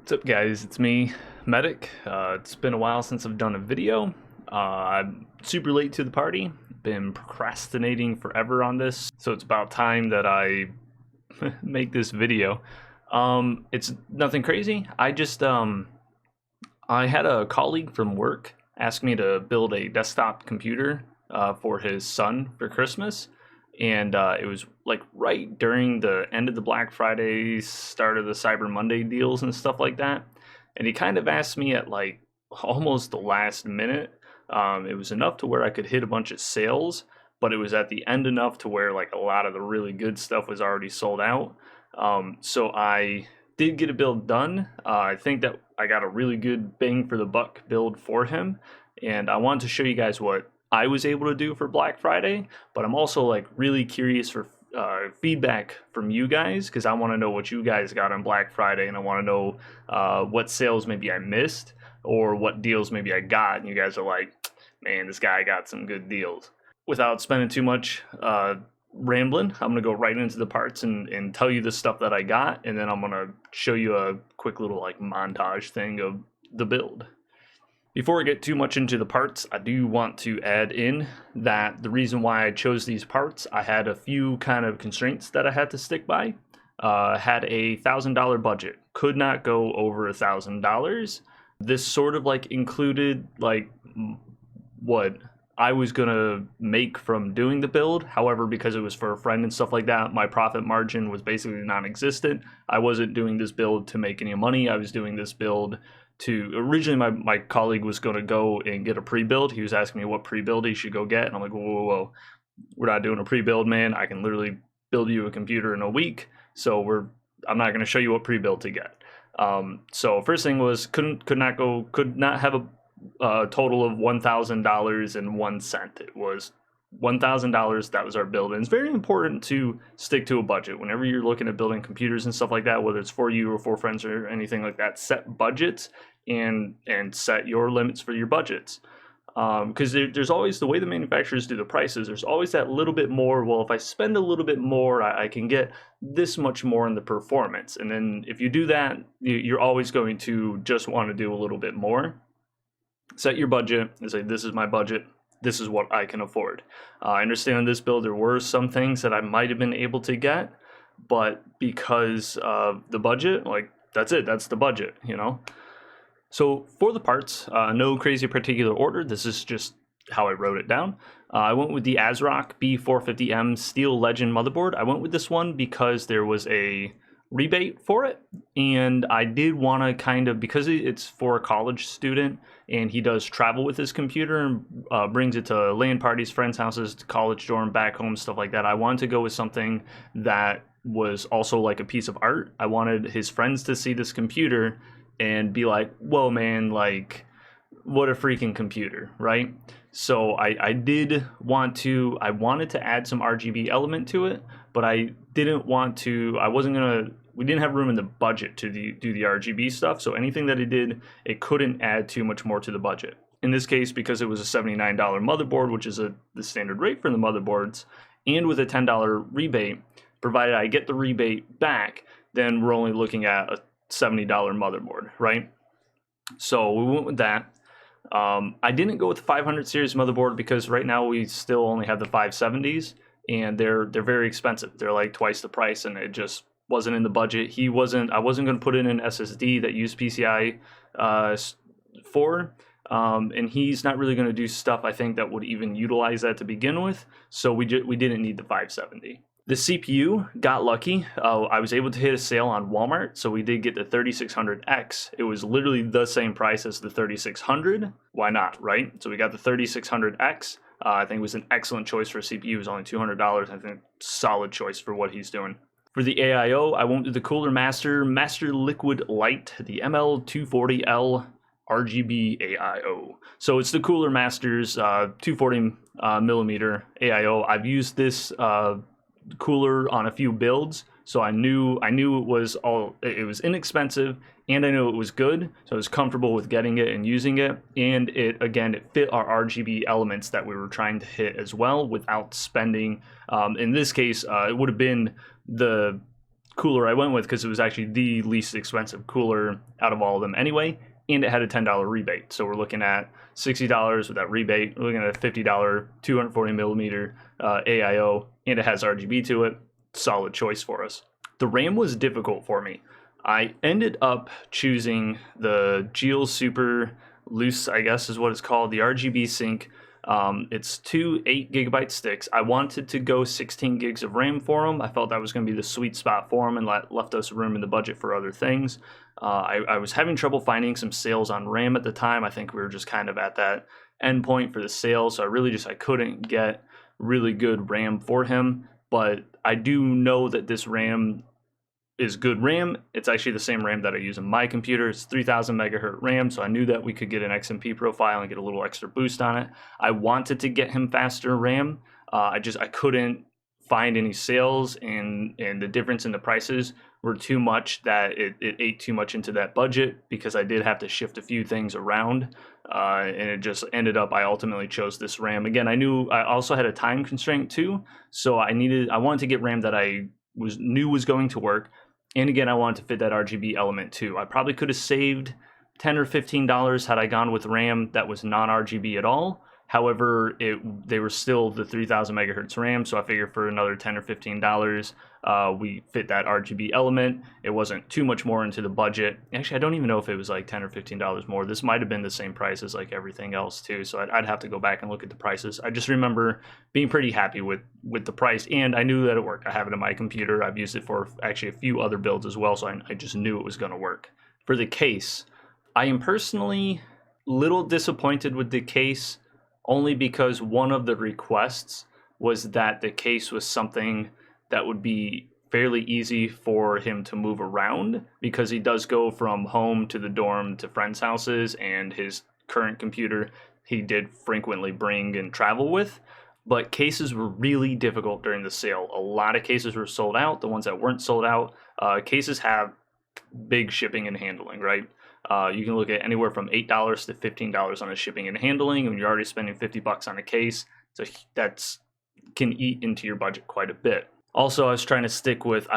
What's up guys, it's me, Medic. It's been a while since I've done a video. I'm super late to the party, been procrastinating forever on this, so it's about time that I make this video. It's nothing crazy, I had a colleague from work ask me to build a desktop computer for his son for Christmas. And it was like right during the end of the Black Friday, start of the Cyber Monday deals and stuff like that. And he kind of asked me at like almost the last minute. It was enough to where I could hit a bunch of sales, but it was at the end enough to where like a lot of the really good stuff was already sold out. So I did get a build done. I think that I got a really good bang for the buck build for him. And I wanted to show you guys what I was able to do for Black Friday, but I'm also like really curious for feedback from you guys, because I want to know what you guys got on Black Friday, and I want to know what sales maybe I missed or what deals maybe I got, and you guys are like, man, this guy got some good deals. Without spending too much rambling, I'm gonna go right into the parts and tell you the stuff that I got, and then I'm gonna show you a quick little like montage thing of the build. Before I get too much into the parts, I do want to add in that the reason why I chose these parts, I had a few kind of constraints that I had to stick by. Had a $1,000 budget, could not go over $1,000. This sort of like included like what I was gonna make from doing the build. However, because it was for a friend and stuff like that, my profit margin was basically non-existent. I wasn't doing this build to make any money. I was doing this build to originally my colleague was going to go and get a pre-build. He was asking me what pre-build he should go get, and I'm like, whoa, we're not doing a pre-build, man. I can literally build you a computer in a week, so I'm not going to show you what pre-build to get. So first thing was could not have a total of $1,000.01. It was $1,000. That was our build, and it's very important to stick to a budget whenever you're looking at building computers and stuff like that, whether it's for you or for friends or anything like that. Set budgets and set your limits for your budgets, because there's always, the way the manufacturers do the prices, there's always that little bit more. Well, if I spend a little bit more, I can get this much more in the performance, and then if you do that, you're always going to just want to do a little bit more. Set your budget and say, this is my budget, this is what I can afford. I understand in this build there were some things that I might have been able to get, but because of the budget, like that's it, that's the budget, you know? So for the parts, no crazy particular order, this is just how I wrote it down. I went with the ASRock B450M Steel Legend motherboard. I went with this one because there was a rebate for it, and I did want to kind of, because it's for a college student and he does travel with his computer and brings it to LAN parties, friends' houses, college dorm, back home, stuff like that. I wanted to go with something that was also like a piece of art. I wanted his friends to see this computer and be like, whoa man, like what a freaking computer, right? So I wanted to add some RGB element to it, but I didn't want to, we didn't have room in the budget to do the RGB stuff, so anything that it did, it couldn't add too much more to the budget. In this case, because it was a $79 motherboard, which is the standard rate for the motherboards, and with a $10 rebate, provided I get the rebate back, then we're only looking at a $70 motherboard, right? So we went with that. I didn't go with the 500 series motherboard because right now we still only have the 570s, and they're very expensive. They're like twice the price, and it just wasn't in the budget. I wasn't going to put in an SSD that used PCI 4, and he's not really going to do stuff I think that would even utilize that to begin with. So we didn't need the 570. The CPU, got lucky. I was able to hit a sale on Walmart, so we did get the 3600X. It was literally the same price as the 3600. Why not, right? So we got the 3600X. I think it was an excellent choice for a CPU. It was only $200. I think solid choice for what he's doing. For the AIO, I went with the Cooler MasterLiquid Lite, the ML240L RGB AIO. So it's the Cooler Master's 240 millimeter AIO. I've used this cooler on a few builds, so I knew it was inexpensive, and I knew it was good, so I was comfortable with getting it and using it, and it fit our RGB elements that we were trying to hit as well without spending. In this case, it would have been the cooler I went with because it was actually the least expensive cooler out of all of them anyway, and it had a $10 rebate. So we're looking at $60 with that rebate. We're looking at a $50 240 millimeter AIO, and it has RGB to it. Solid choice for us. The RAM was difficult for me. I ended up choosing the Geil Super Luce, I guess is what it's called, the RGB sync. It's two 8GB sticks. I wanted to go 16 gigs of RAM for them. I felt that was going to be the sweet spot for them and left us room in the budget for other things. I was having trouble finding some sales on RAM at the time. I think we were just kind of at that end point for the sale, so I couldn't get really good RAM for him. But I do know that this RAM is good RAM. It's actually the same RAM that I use in my computer. It's 3000 megahertz RAM, so I knew that we could get an XMP profile and get a little extra boost on it. I wanted to get him faster RAM. I couldn't find any sales, and the difference in the prices were too much that it ate too much into that budget, because I did have to shift a few things around, and it just ended up I ultimately chose this RAM. Again, I knew I also had a time constraint too, so I wanted to get RAM that I knew was going to work. And again, I wanted to fit that RGB element too. I probably could have saved $10 or $15 had I gone with RAM that was non-RGB at all. However, they were still the 3000 megahertz RAM, so I figured for another $10 or $15, we fit that RGB element. It wasn't too much more into the budget. Actually, I don't even know if it was like $10 or $15 more. This might have been the same price as like everything else too, so I'd have to go back and look at the prices. I just remember being pretty happy with the price, and I knew that it worked. I have it in my computer. I've used it for actually a few other builds as well, so I just knew it was going to work. For the case, I am personally a little disappointed with the case, only because one of the requests was that the case was something that would be fairly easy for him to move around, because he does go from home to the dorm to friends' houses, and his current computer he did frequently bring and travel with. But cases were really difficult during the sale. A lot of cases were sold out. The ones that weren't sold out, cases have big shipping and handling, right? You can look at anywhere from $8 to $15 on a shipping and handling, and you're already spending $50 on a case. So that's can eat into your budget quite a bit. Also, I was trying to stick with,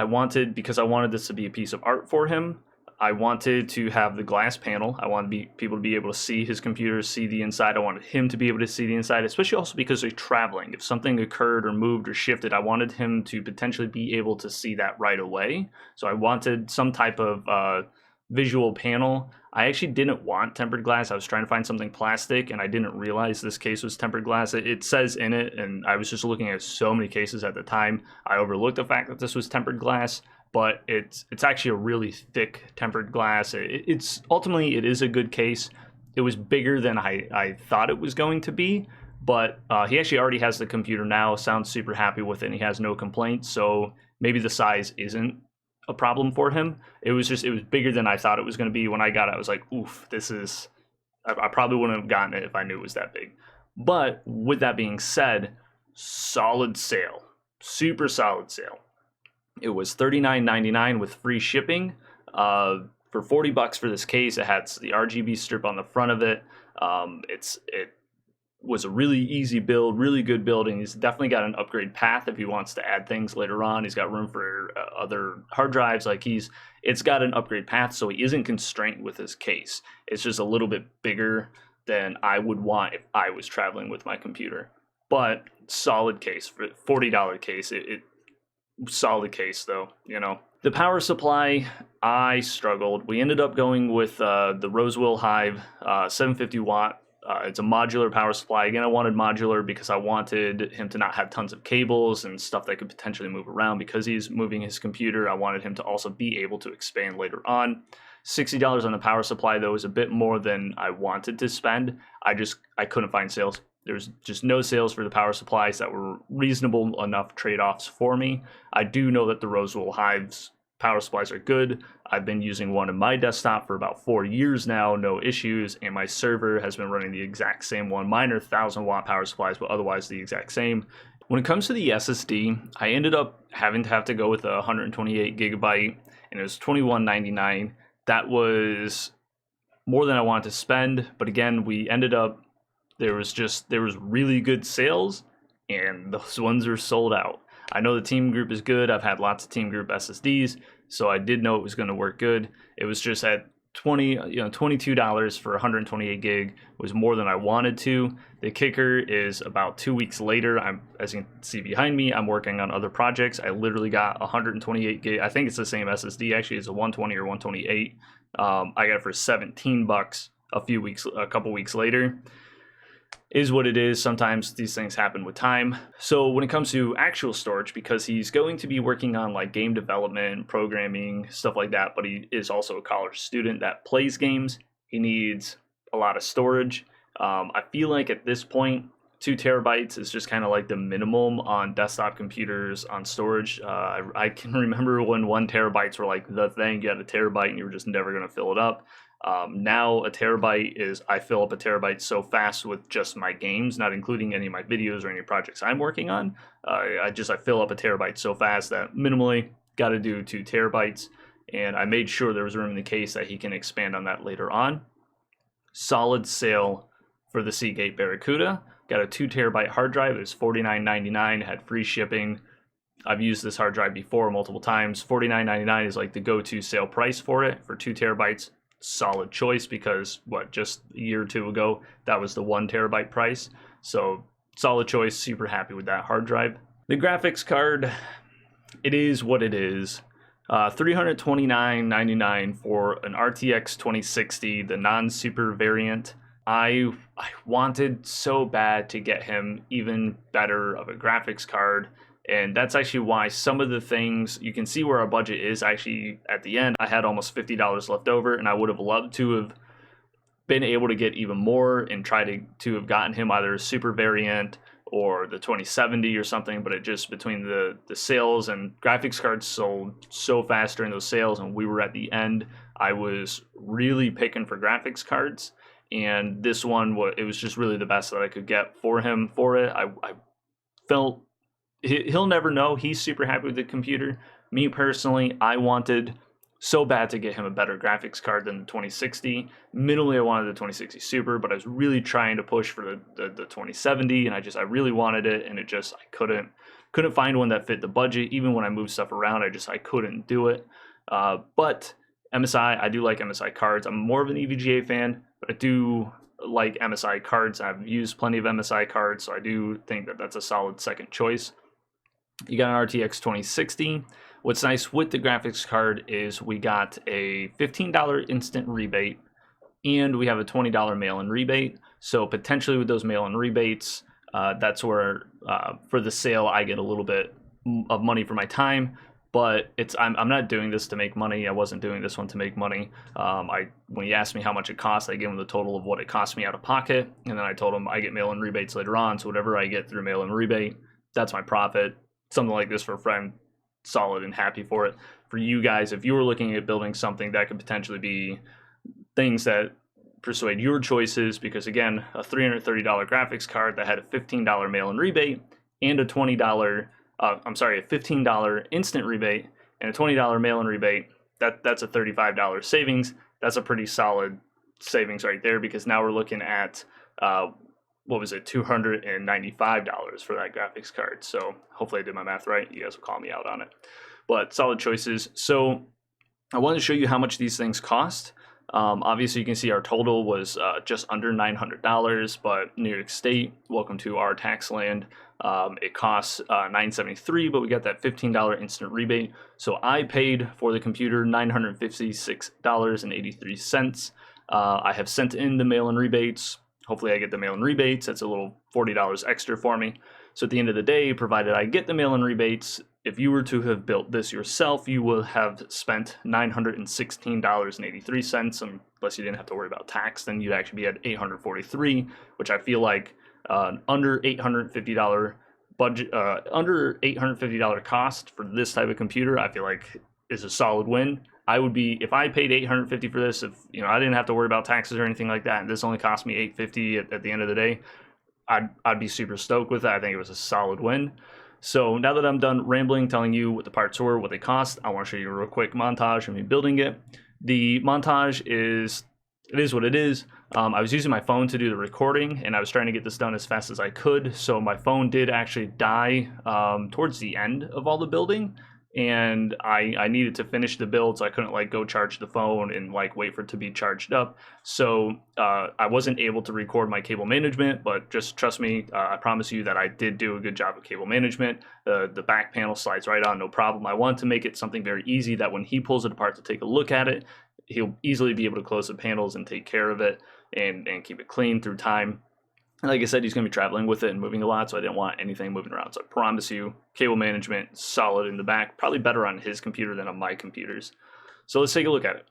because I wanted this to be a piece of art for him, I wanted to have the glass panel. I wanted people to be able to see his computer, see the inside. I wanted him to be able to see the inside, especially also because they're traveling. If something occurred or moved or shifted, I wanted him to potentially be able to see that right away. So I wanted some type of visual panel. I actually didn't want tempered glass. I was trying to find something plastic, and I didn't realize this case was tempered glass. It says in it, and I was just looking at so many cases at the time, I overlooked the fact that this was tempered glass, but it's actually a really thick tempered glass. It's ultimately, it is a good case. It was bigger than I thought it was going to be, but he actually already has the computer now, sounds super happy with it, and he has no complaints, so maybe the size isn't a problem for him. It was bigger than I thought it was going to be. When I got it, I was like, oof, I probably wouldn't have gotten it if I knew it was that big. But with that being said, solid sale, super solid sale. It was $39.99 with free shipping. For $40 for this case, it had the RGB strip on the front of it. It was a really easy build, really good build, and he's definitely got an upgrade path if he wants to add things later on. He's got room for other hard drives. It's got an upgrade path, so he isn't constrained with his case. It's just a little bit bigger than I would want if I was traveling with my computer. But solid case for $40 case. Solid case though, you know. The power supply, I struggled. We ended up going with the Rosewill Hive 750 watt. It's a modular power supply. Again, I wanted modular because I wanted him to not have tons of cables and stuff that could potentially move around. Because he's moving his computer, I wanted him to also be able to expand later on. $60 on the power supply, though, is a bit more than I wanted to spend. I couldn't find sales. There's just no sales for the power supplies that were reasonable enough trade-offs for me. I do know that the Rosewill Hive's power supplies are good. I've been using one in my desktop for about 4 years now, no issues, and my server has been running the exact same one. Mine are 1000 watt power supplies, but otherwise the exact same. When it comes to the SSD, I ended up having to go with a 128 gigabyte, and it was $21.99. That was more than I wanted to spend, but again, there was really good sales, and those ones are sold out. I know the Team Group is good. I've had lots of Team Group SSDs. so I did know it was going to work good. It was just at $22 for 128 gig was more than I wanted to. The kicker is about 2 weeks later, as you can see behind me, I'm working on other projects. I literally got 128 gig. I think it's the same SSD actually. It's a 120 or 128. I got it for $17 a couple weeks later. Is what it is. Sometimes these things happen with time. So when it comes to actual storage, because he's going to be working on like game development, programming, stuff like that, but he is also a college student that plays games, he needs a lot of storage. I feel like at this point, 2 terabytes is just kind of like the minimum on desktop computers on storage. I can remember when 1 terabytes were like the thing. You had a terabyte and you were just never going to fill it up. Now a terabyte is, I fill up a terabyte so fast with just my games, not including any of my videos or any projects I'm working on. I fill up a terabyte so fast that minimally got to do 2 terabytes. And I made sure there was room in the case that he can expand on that later on. Solid sale for the Seagate BarraCuda. Got a 2 terabyte hard drive. It was $49.99, had free shipping. I've used this hard drive before multiple times. $49.99 is like the go-to sale price for it. For 2 terabytes, solid choice, because just a year or two ago, that was the 1 terabyte price. So solid choice, super happy with that hard drive. The graphics card, it is what it is. $329.99 for an RTX 2060, the non-super variant. I wanted so bad to get him even better of a graphics card, and that's actually why some of the things, you can see where our budget is actually at the end. I had almost $50 left over, and I would have loved to have been able to get even more and try to have gotten him either a super variant or the 2070 or something, but it just, between the sales, and graphics cards sold so fast during those sales and we were at the end, I was really picking for graphics cards. And this one, it was just really the best that I could get for him for it. I felt, he'll never know. He's super happy with the computer. Me personally, I wanted so bad to get him a better graphics card than the 2060. Minimally, I wanted the 2060 Super, but I was really trying to push for the 2070, and I really wanted it, and I couldn't find one that fit the budget. Even when I moved stuff around, I couldn't do it. But MSI, I do like MSI cards. I'm more of an EVGA fan, but I do like MSI cards. I've used plenty of MSI cards, so I do think that that's a solid second choice. You got an RTX 2060. What's nice with the graphics card is we got a $15 instant rebate, and we have a $20 mail-in rebate. So potentially with those mail-in rebates, that's where for the sale I get a little bit of money for my time. But I'm not doing this to make money. I wasn't doing this one to make money. When he asked me how much it cost, I gave him the total of what it cost me out of pocket, and then I told him I get mail-in rebates later on. So whatever I get through mail-in rebate, that's my profit. Something like this for a friend, solid and happy for it. For you guys, if you were looking at building something, that could potentially be things that persuade your choices, because again, a $330 graphics card that had a $15 mail-in rebate and a $15 instant rebate and a $20 mail-in rebate, that's a $35 savings. That's a pretty solid savings right there, because now we're looking at $295 for that graphics card. So hopefully I did my math right. You guys will call me out on it. But solid choices. So I wanted to show you how much these things cost. Obviously, you can see our total was just under $900, but New York State, welcome to our tax land. It costs $973, but we got that $15 instant rebate. So I paid for the computer $956.83. I have sent in the mail-in rebates. Hopefully I get the mail-in rebates. That's a little $40 extra for me. So at the end of the day, provided I get the mail-in rebates, if you were to have built this yourself, you will have spent $916.83. Unless you didn't have to worry about tax, then you'd actually be at $843, which I feel like under $850 budget, under $850 cost for this type of computer, I feel like is a solid win. I would be, if I paid $850 for this, if I didn't have to worry about taxes or anything like that, and this only cost me $850 at the end of the day, I'd be super stoked with that. I think it was a solid win. So now that I'm done rambling, telling you what the parts were, what they cost, I want to show you a real quick montage of me building it. The montage is what it is. I was using my phone to do the recording, and I was trying to get this done as fast as I could. So my phone did actually die towards the end of all the building. and I needed to finish the build, so I couldn't like go charge the phone and like wait for it to be charged up. So I wasn't able to record my cable management, but just trust me, I promise you that I did do a good job of cable management. The back panel slides right on, no problem. I wanted to make it something very easy that when he pulls it apart to take a look at it, he'll easily be able to close the panels and take care of it and keep it clean through time. And like I said, he's going to be traveling with it and moving a lot, so I didn't want anything moving around. So I promise you, cable management, solid in the back. Probably better on his computer than on my computers. So let's take a look at it.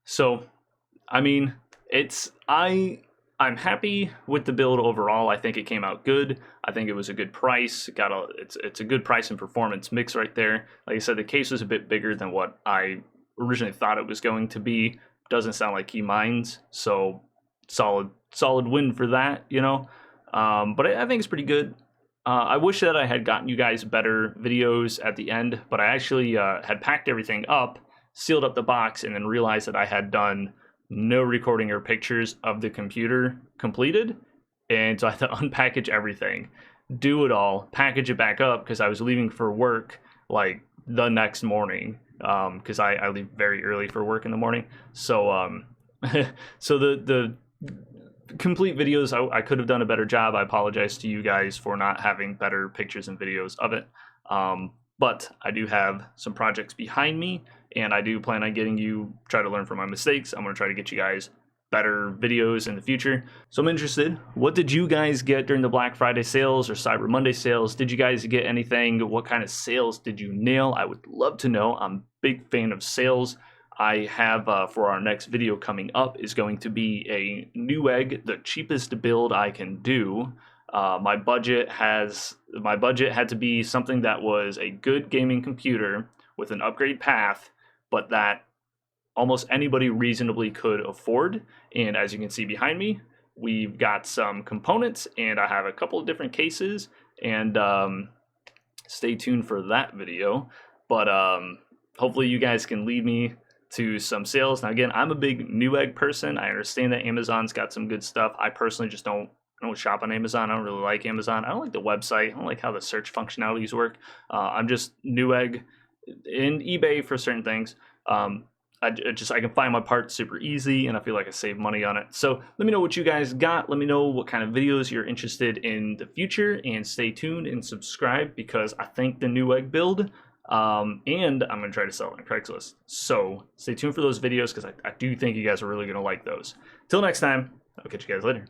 So, I mean, I'm happy with the build overall. I think it came out good. I think it was a good price. It's a good price and performance mix right there. Like I said, the case was a bit bigger than what I originally thought it was going to be. Doesn't sound like he minds, so solid win for that, you know. But I think it's pretty good. I wish that I had gotten you guys better videos at the end, but I actually had packed everything up, sealed up the box, and then realized that I had done no recording or pictures of the computer completed. And so I had to unpackage everything, do it all, package it back up because I was leaving for work like the next morning, because I leave very early for work in the morning. So so the complete videos, I could have done a better job. I apologize to you guys for not having better pictures and videos of it. But I do have some projects behind me, and I do plan on getting you, try to learn from my mistakes. I'm going to try to get you guys better videos in the future. So I'm interested, what did you guys get during the Black Friday sales or Cyber Monday sales? Did you guys get anything? What kind of sales did you nail? I would love to know. I'm a big fan of sales. I have for our next video coming up is going to be a Newegg, the cheapest build I can do. My budget had to be something that was a good gaming computer with an upgrade path, but that almost anybody reasonably could afford. And as you can see behind me, we've got some components, and I have a couple of different cases, and stay tuned for that video. But hopefully you guys can lead me to some sales. Now again, I'm a big Newegg person. I understand that Amazon's got some good stuff. I personally just don't shop on Amazon. I don't really like Amazon. I don't like the website. I don't like how the search functionalities work. I'm just Newegg and eBay for certain things. I can find my parts super easy, and I feel like I save money on it. So let me know what you guys got. Let me know what kind of videos you're interested in the future, and stay tuned and subscribe, because I think the Newegg build, and I'm going to try to sell it on Craigslist. So stay tuned for those videos, because I do think you guys are really going to like those. Till next time, I'll catch you guys later.